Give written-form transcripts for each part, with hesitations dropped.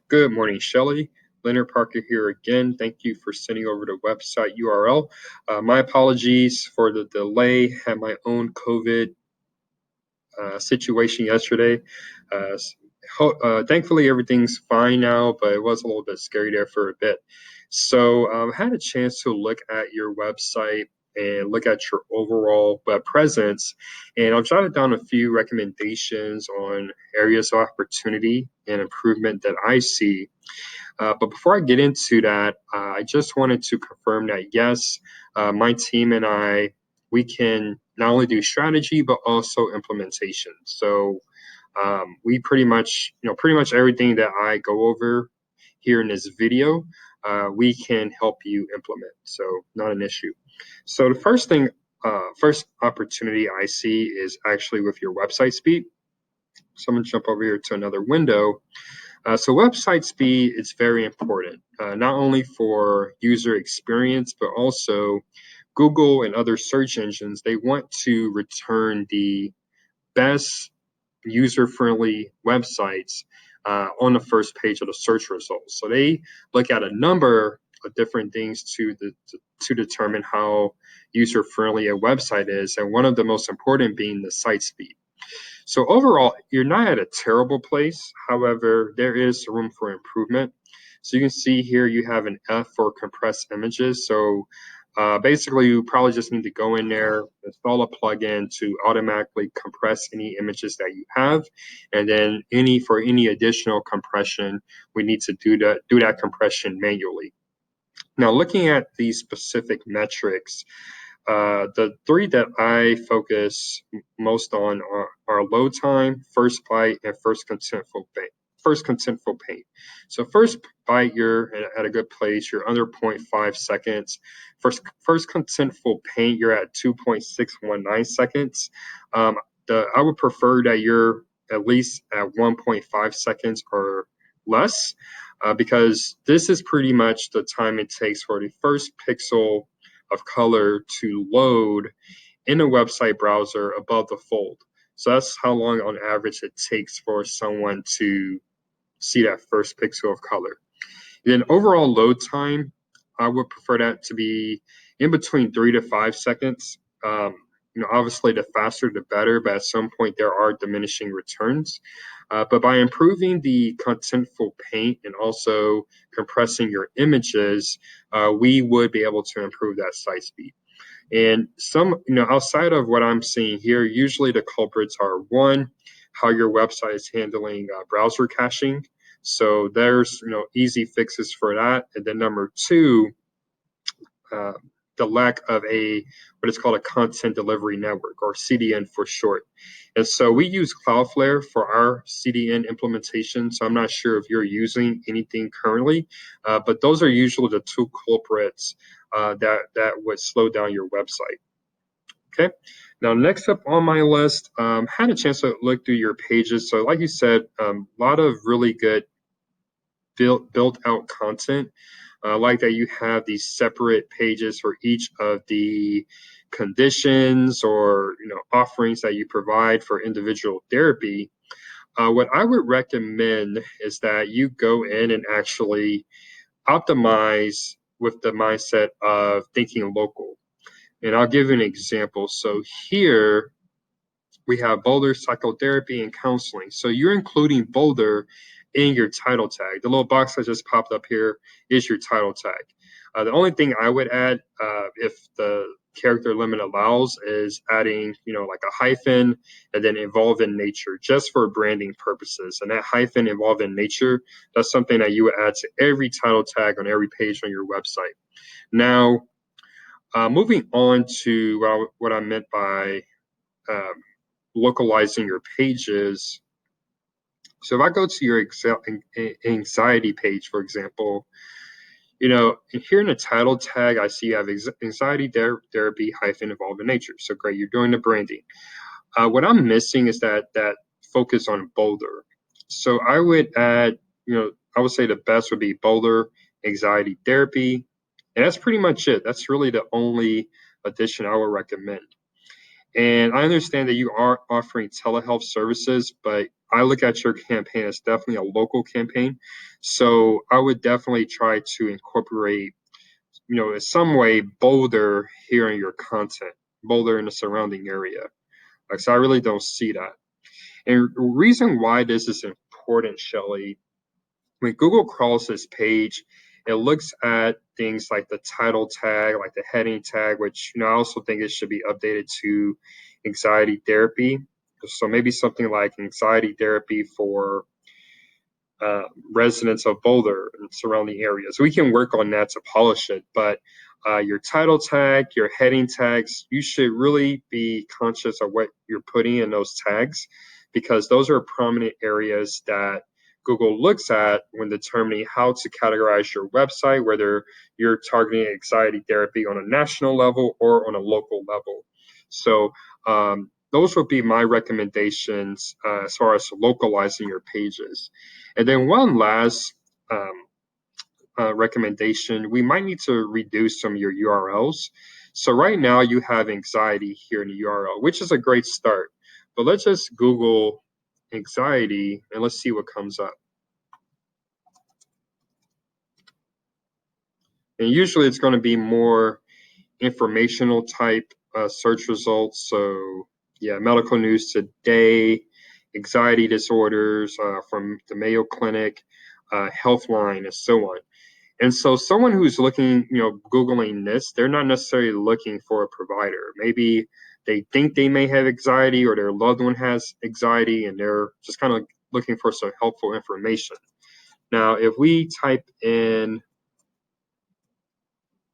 Good morning, Shelley. Leonard Parker here again. Thank you for sending over the website URL. My apologies for the delay. Had my own COVID situation yesterday. Thankfully, everything's fine now, but it was a little bit scary there for a bit. So I had a chance to look at your website and look at your overall web presence. And I've jotted down a few recommendations on areas of opportunity and improvement that I see. But before I get into that, I just wanted to confirm that yes, my team and I, we can not only do strategy but also implementation. So we pretty much everything that I go over here in this video, we can help you implement. So not an issue. So the first opportunity I see is actually with your website speed. So I'm gonna jump over here to another window. So website speed is very important, not only for user experience, but also Google and other search engines. They want to return the best user-friendly websites on the first page of the search results. So they look at a number of different things to determine how user-friendly a website is, and one of the most important being the site speed. So overall, you're not at a terrible place. However, there is room for improvement. So you can see here you have an F for compressed images. So basically, you probably just need to go in there, install a plugin to automatically compress any images that you have. And then for any additional compression, we need to do that compression manually. Now, looking at these specific metrics, the three that I focus most on are load time, first byte, and first contentful paint. So first byte, you're at a good place. You're under 0.5 seconds. First contentful paint, you're at 2.619 seconds. I would prefer that you're at least at 1.5 seconds or less, because this is pretty much the time it takes for the first pixel of color to load in a website browser above the fold. So that's how long on average it takes for someone to see that first pixel of color. Then overall load time, I would prefer that to be in between 3 to 5 seconds. Obviously the faster the better, but at some point there are diminishing returns. But by improving the contentful paint and also compressing your images, we would be able to improve that site speed. And outside of what I'm seeing here, usually the culprits are one, how your website is handling browser caching. So there's easy fixes for that. And then number two, the lack of what is called a content delivery network, or CDN for short. And so we use Cloudflare for our CDN implementation. So I'm not sure if you're using anything currently, but those are usually the two culprits that would slow down your website. Okay. Now, next up on my list, had a chance to look through your pages. So like you said, a lot of really good built out content. Like that you have these separate pages for each of the conditions or offerings that you provide for individual therapy. What I would recommend is that you go in and actually optimize with the mindset of thinking local. And I'll give you an example. So here we have Boulder Psychotherapy and Counseling. So you're including Boulder in your title tag. The little box that just popped up here is your title tag. The only thing I would add, if the character limit allows, is adding, like a hyphen and then involve in nature, just for branding purposes. And that hyphen involve in nature, that's something that you would add to every title tag on every page on your website. Now, moving on to what I meant by localizing your pages. So if I go to your anxiety page, for example, here in the title tag, I see you have anxiety therapy hyphen involved in nature. So great, you're doing the branding. What I'm missing is that focus on Boulder. So I would add, I would say the best would be Boulder anxiety therapy. And that's pretty much it. That's really the only addition I would recommend. And I understand that you are offering telehealth services, but I look at your campaign as definitely a local campaign. So I would definitely try to incorporate, in some way, Boulder here in your content, Boulder in the surrounding area. Like, so I really don't see that. And the reason why this is important, Shelly, when Google crawls this page, it looks at things like the title tag, like the heading tag, which I also think it should be updated to anxiety therapy. So maybe something like anxiety therapy for uh, residents of Boulder and surrounding areas. We can work on that to polish it, but your title tag, your heading tags, you should really be conscious of what you're putting in those tags, because those are prominent areas that Google looks at when determining how to categorize your website, whether you're targeting anxiety therapy on a national level or on a local level. So those would be my recommendations as far as localizing your pages. And then one last recommendation, we might need to reduce some of your URLs. So right now you have anxiety here in the URL, which is a great start. But let's just Google anxiety and let's see what comes up. And usually it's going to be more informational type search results. So yeah, medical news today, anxiety disorders from the Mayo Clinic, Healthline, and so on. And so someone who's looking, Googling this, they're not necessarily looking for a provider. Maybe they think they may have anxiety or their loved one has anxiety and they're just kind of looking for some helpful information. Now, if we type in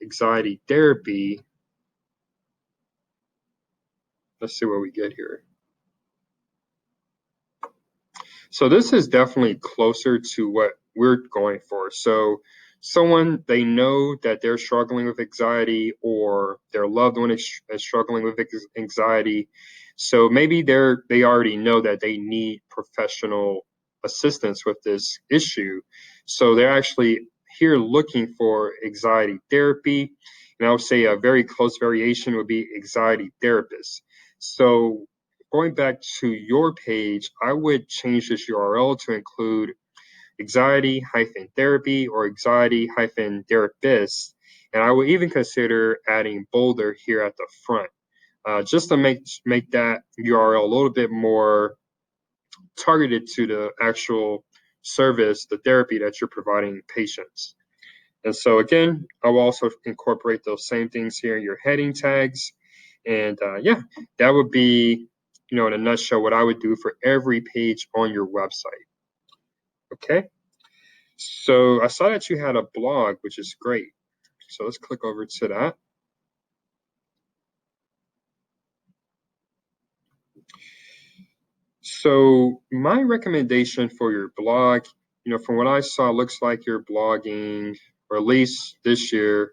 anxiety therapy, let's see what we get here. So this is definitely closer to what we're going for. So someone, they know that they're struggling with anxiety or their loved one is struggling with anxiety. So maybe they already know that they need professional assistance with this issue. So they're actually here looking for anxiety therapy. And I would say a very close variation would be anxiety therapist. So going back to your page, I would change this URL to include anxiety-therapy or anxiety-therapist. And I would even consider adding Boulder here at the front, just to make that URL a little bit more targeted to the actual service, the therapy that you're providing patients. And so again, I will also incorporate those same things here in your heading tags. And yeah, that would be, in a nutshell, what I would do for every page on your website. Okay. So I saw that you had a blog, which is great. So let's click over to that. So my recommendation for your blog, from what I saw, it looks like you're blogging, or at least this year,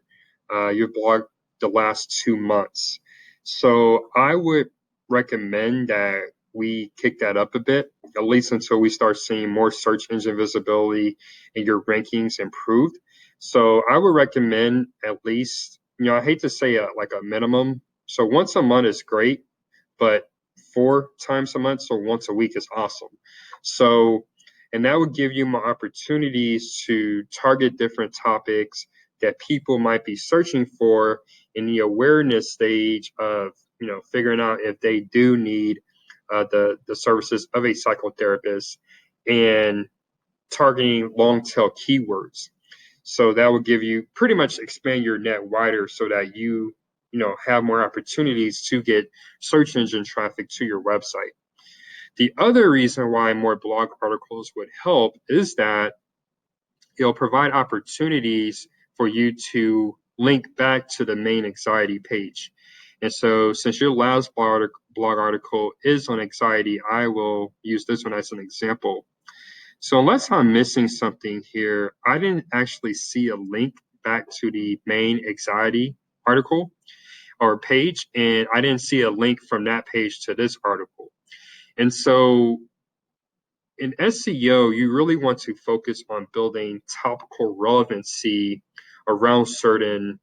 you've blogged the last 2 months. So I would recommend that we kick that up a bit, at least until we start seeing more search engine visibility and your rankings improved. So I would recommend at least, I hate to say like a minimum. So once a month is great, but 4 times a month, so once a week is awesome. So, and that would give you more opportunities to target different topics that people might be searching for in the awareness stage of, figuring out if they do need the services of a psychotherapist and targeting long tail keywords. So that will give you pretty much expand your net wider so that you have more opportunities to get search engine traffic to your website. The other reason why more blog articles would help is that it'll provide opportunities for you to link back to the main anxiety page. And so since your last blog article is on anxiety, I will use this one as an example. So unless I'm missing something here, I didn't actually see a link back to the main anxiety article or page, and I didn't see a link from that page to this article. And so in SEO, you really want to focus on building topical relevancy around certain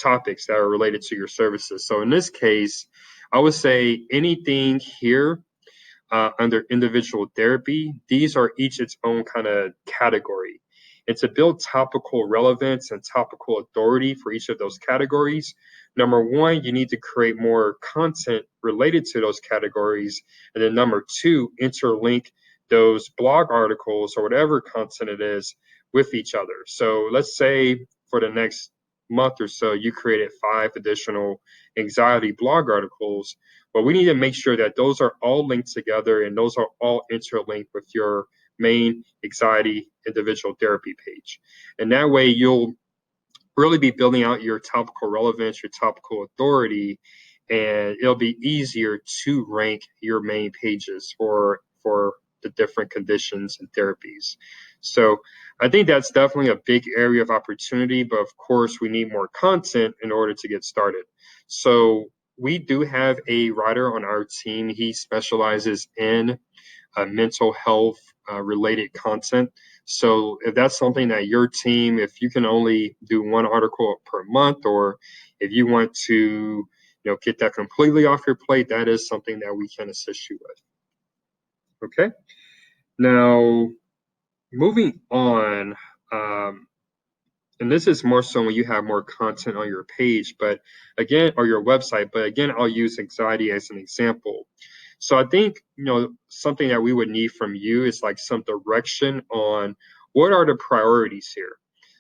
topics that are related to your services. So in this case, I would say anything here under individual therapy, these are each its own kind of category. And to build topical relevance and topical authority for each of those categories, number one, you need to create more content related to those categories. And then number two, interlink those blog articles or whatever content it is with each other. So let's say for the next month or so, you created 5 additional anxiety blog articles. But we need to make sure that those are all linked together and those are all interlinked with your main anxiety individual therapy page. And that way you'll really be building out your topical relevance, your topical authority, and it'll be easier to rank your main pages for the different conditions and therapies. So I think that's definitely a big area of opportunity, but of course we need more content in order to get started. So we do have a writer on our team. He specializes in mental health related content. So if that's something that your team, if you can only do one article per month, or if you want to, get that completely off your plate, that is something that we can assist you with. Okay. Now, moving on, and this is more so when you have more content on your page, but again, or your website, but again, I'll use anxiety as an example. So I think, something that we would need from you is like some direction on what are the priorities here.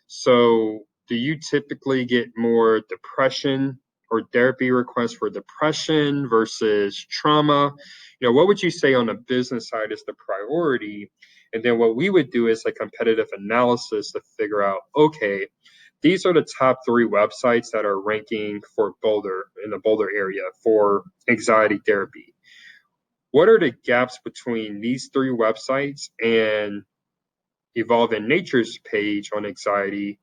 So do you typically get more depression or therapy requests for depression versus trauma? What would you say on the business side is the priority? And then what we would do is a competitive analysis to figure out, okay, these are the top 3 websites that are ranking for Boulder, in the Boulder area, for anxiety therapy. What are the gaps between these 3 websites and Evolve in Nature's page on anxiety,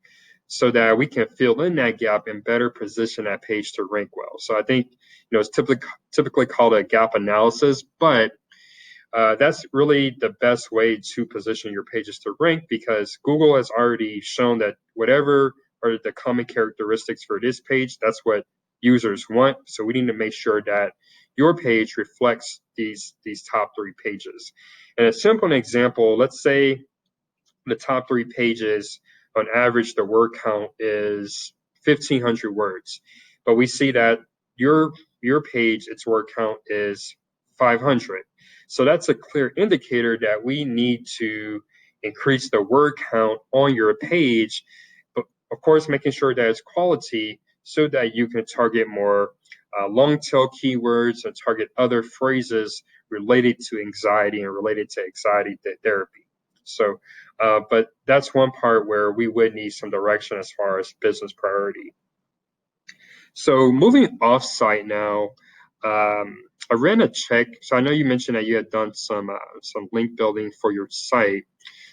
so that we can fill in that gap and better position that page to rank well? So I think, it's typically called a gap analysis, but that's really the best way to position your pages to rank, because Google has already shown that whatever are the common characteristics for this page, that's what users want. So we need to make sure that your page reflects these top 3 pages. And a simple example, let's say the top 3 pages, on average, the word count is 1,500 words. But we see that your page, its word count is 500. So that's a clear indicator that we need to increase the word count on your page, but of course, making sure that it's quality so that you can target more long tail keywords and target other phrases related to anxiety and related to anxiety therapy. So, but that's one part where we would need some direction as far as business priority. So moving off-site now, I ran a check. So I know you mentioned that you had done some link building for your site.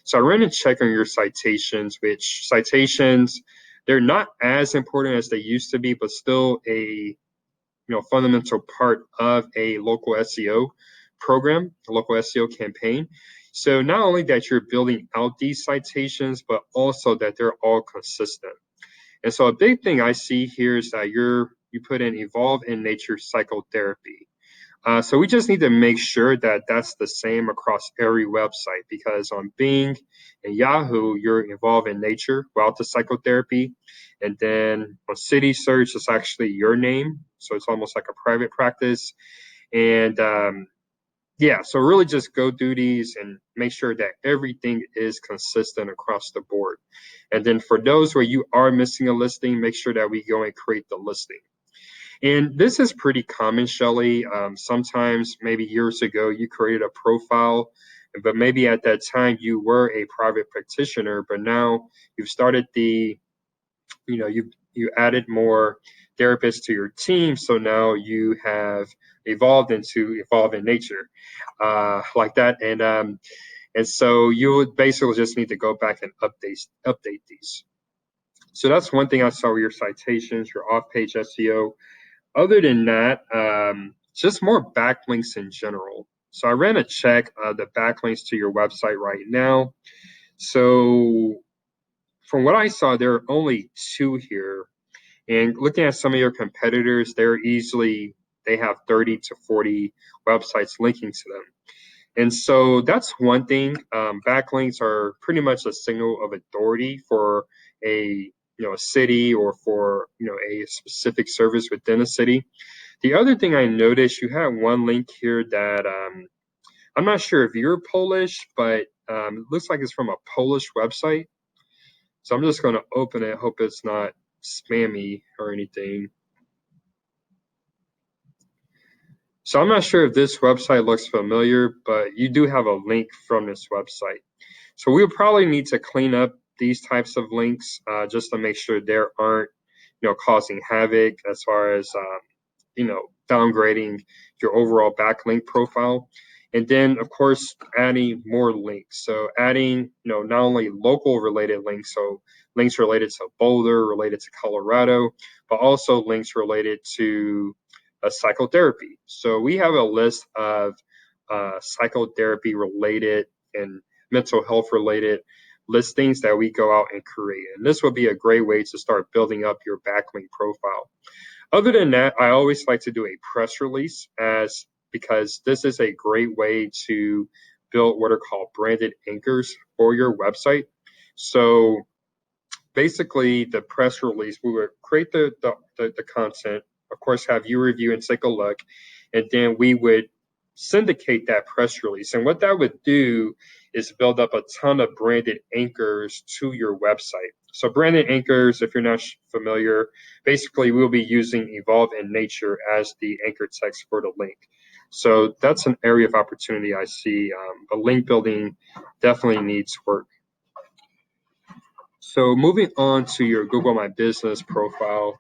So I ran a check on your citations, which citations, they're not as important as they used to be, but still a fundamental part of a local SEO program, a local SEO campaign. So not only that you're building out these citations, but also that they're all consistent. And so a big thing I see here is that you put in Evolve in Nature Psychotherapy. So we just need to make sure that that's the same across every website, because on Bing and Yahoo, you're Evolve in Nature without the psychotherapy. And then on City Search, it's actually your name. So it's almost like a private practice. And so really just go through these and make sure that everything is consistent across the board. And then for those where you are missing a listing, make sure that we go and create the listing. And this is pretty common, Shelly. Sometimes, maybe years ago, you created a profile, but maybe at that time you were a private practitioner, but now you've started you added more therapists to your team. So now you have evolved into Evolve in Nature, like that. And so you would basically just need to go back and update these. So that's one thing I saw with your citations, your off-page SEO. Other than that, just more backlinks in general. So I ran a check, the backlinks to your website right now. So from what I saw, there are only 2 here. And looking at some of your competitors, they have 30 to 40 websites linking to them. And so that's one thing. Backlinks are pretty much a signal of authority for a a city or for a specific service within a city. The other thing I noticed, you have one link here that I'm not sure if you're Polish, but it looks like it's from a Polish website. So I'm just going to open it, hope it's not spammy or anything. So I'm not sure if this website looks familiar, but you do have a link from this website. So we'll probably need to clean up these types of links just to make sure there aren't, causing havoc as far as, downgrading your overall backlink profile. And then, of course, adding more links. So adding, not only local related links, so links related to Boulder, related to Colorado, but also links related to psychotherapy. So we have a list of psychotherapy related and mental health related listings that we go out and create. And this would be a great way to start building up your backlink profile. Other than that, I always like to do a press release because this is a great way to build what are called branded anchors for your website. So basically the press release, we would create the content, of course, have you review and take a look, and then we would syndicate that press release. And what that would do is build up a ton of branded anchors to your website. So branded anchors, if you're not familiar, basically we'll be using evolve in nature as the anchor text for the link. So that's an area of opportunity I see. But link building definitely needs work. So moving on to your Google My Business profile.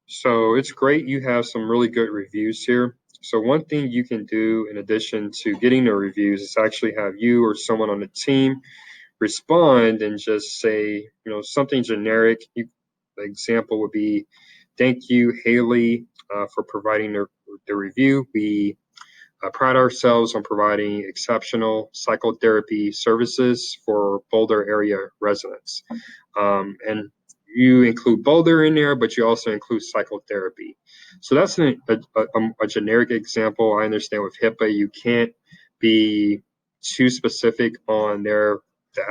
So it's great you have some really good reviews here. So one thing you can do in addition to getting the reviews is actually have you or someone on the team respond and just say, something generic. The example would be, thank you, Haley, for providing the review. We pride ourselves on providing exceptional psychotherapy services for Boulder area residents. And you include Boulder in there, but you also include psychotherapy. So that's a generic example. I understand with HIPAA, you can't be too specific on the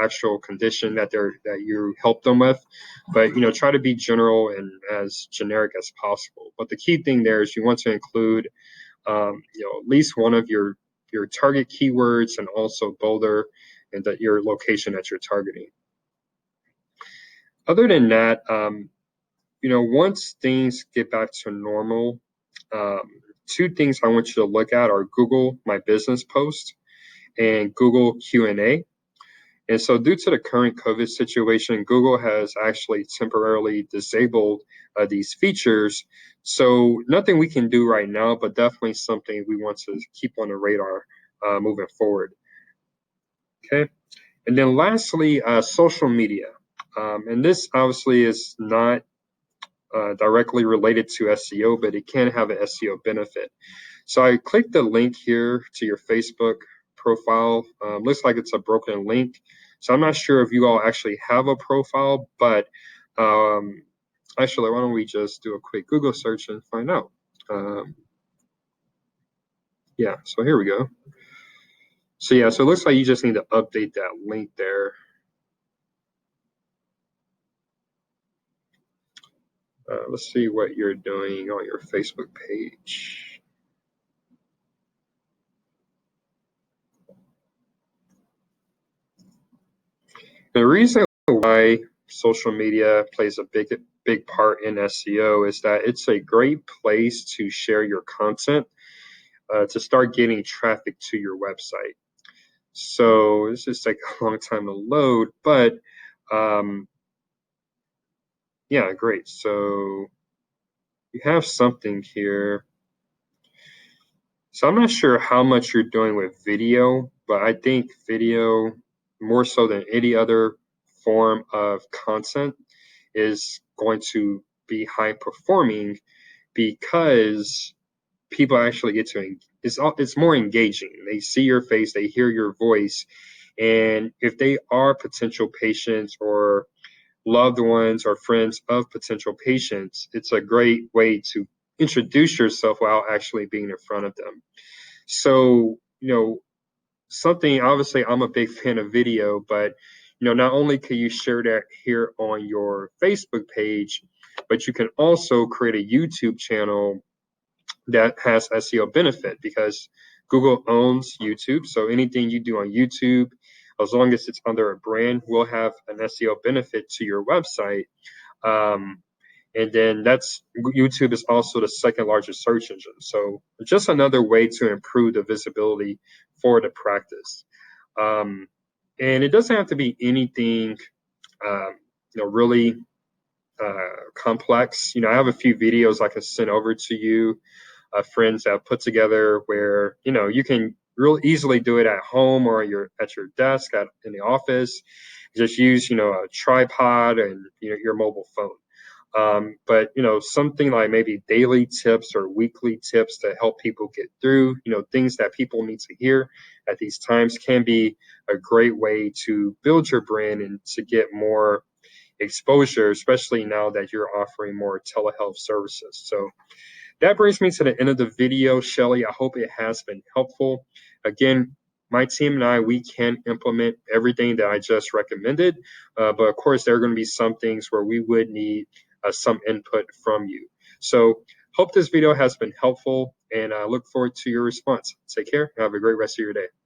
actual condition that you help them with, but try to be general and as generic as possible. But the key thing there is you want to include at least one of your target keywords and also Boulder and your location that you're targeting. Other than that, once things get back to normal, two things I want you to look at are Google My Business post and Google Q&A. And so due to the current COVID situation, Google has actually temporarily disabled these features. So nothing we can do right now, but definitely something we want to keep on the radar moving forward. Okay. And then lastly, social media. And this obviously is not directly related to SEO, but it can have an SEO benefit. So I clicked the link here to your Facebook profile. Looks like it's a broken link. So I'm not sure if you all actually have a profile, but actually, why don't we just do a quick Google search and find out. Yeah, so here we go. So yeah, so it looks like you just need to update that link there. Let's see what you're doing on your Facebook page. The reason why social media plays a big part in SEO is that it's a great place to share your content to start getting traffic to your website. So this is take a long time to load, but yeah, great. So you have something here. So I'm not sure how much you're doing with video, but I think video, more so than any other form of content, is going to be high performing because people actually get to it's more engaging. They see your face, they hear your voice, and if they are potential patients or loved ones or friends of potential patients, it's a great way to introduce yourself without actually being in front of them. So, something, obviously, I'm a big fan of video, but, not only can you share that here on your Facebook page, but you can also create a YouTube channel that has SEO benefit because Google owns YouTube. So anything you do on YouTube, as long as it's under a brand, will have an SEO benefit to your website. Um, and then YouTube is also the second largest search engine. So just another way to improve the visibility for the practice. Um, and it doesn't have to be anything, um, really complex. I have a few videos I can send over to you, friends have put together where you can real easily do it at home or at your desk in the office. Just use a tripod and your mobile phone. But something like maybe daily tips or weekly tips to help people get through things that people need to hear at these times can be a great way to build your brand and to get more exposure, especially now that you're offering more telehealth services. So that brings me to the end of the video, Shelly. I hope it has been helpful. Again, my team and I, we can implement everything that I just recommended, but of course, there are going to be some things where we would need some input from you. So hope this video has been helpful, and I look forward to your response. Take care and have a great rest of your day.